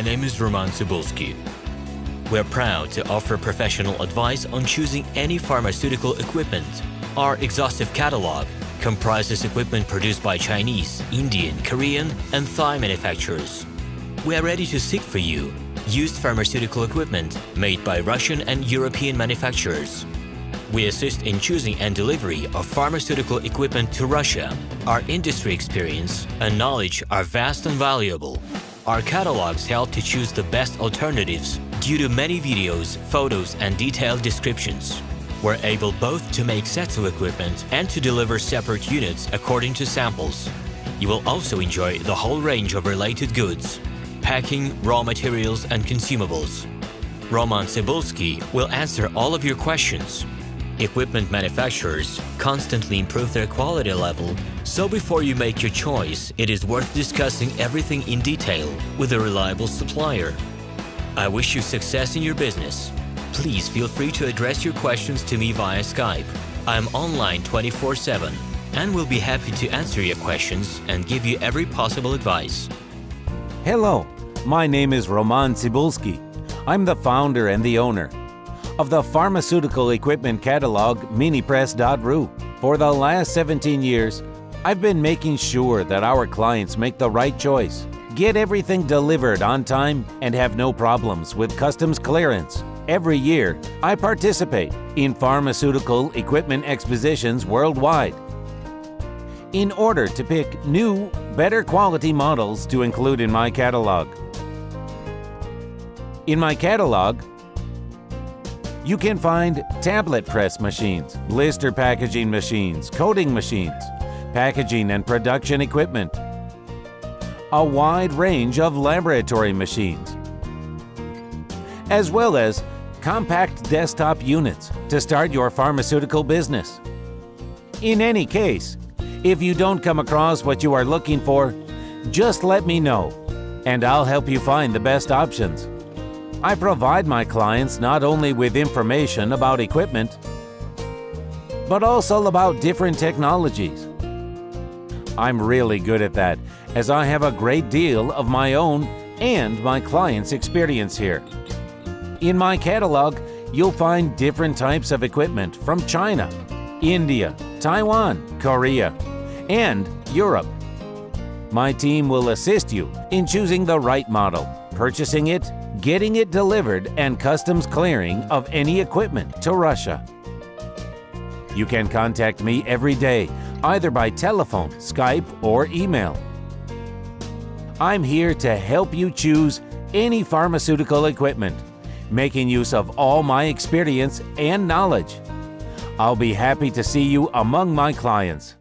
My name is RomanTsibulsky. We're proud to offer professional advice on choosing any pharmaceutical equipment. Our exhaustive catalog comprises equipment produced by Chinese, Indian, Korean, and Thai manufacturers. We are ready to seek for you used pharmaceutical equipment made by Russian and European manufacturers. We assist in choosing and delivery of pharmaceutical equipment to Russia. Our industry experience and knowledge are vast and valuable. Our catalogs help to choose the best alternatives due to many videos, photos, and detailed descriptions. We're able both to make sets of equipment and to deliver separate units according to samples. You will also enjoy the whole range of related goods, packing, raw materials, and consumables. RomanTsibulsky will answer all of your questions. Equipment manufacturers constantly improve their quality level, so before you make your choice, it is worth discussing everything in detail with a reliable supplier. I wish you success in your business. Please feel free to address your questions to me via Skype. I'm online 24/7 and will be happy to answer your questions and give you every possible advice. Hello, my name is RomanTsibulsky. I'm the founder and the owner of the pharmaceutical equipment catalog Minipress.ru. For the last 17 years, I've been making sure that our clients make the right choice, get everything delivered on time, and have no problems with customs clearance. Every year, I participate in pharmaceutical equipment expositions worldwide in order to pick new, better quality models to include in my catalog. In my catalog, you can find tablet press machines, blister packaging machines, coating machines, packaging and production equipment, a wide range of laboratory machines, as well as compact desktop units to start your pharmaceutical business. In any case, if you don't come across what you are looking for, just let me know, and I'll help you find the best options. I provide my clients not only with information about equipment, but also about different technologies. I'm really good at that, as I have a great deal of my own and my clients' experience here. In my catalog, you'll find different types of equipment from China, India, Taiwan, Korea, and Europe. My team will assist you in choosing the right model, purchasing it, getting it delivered, and customs clearing of any equipment to Russia. You can contact me every day, either by telephone, Skype, or email. I'm here to help you choose any pharmaceutical equipment, making use of all my experience and knowledge. I'll be happy to see you among my clients.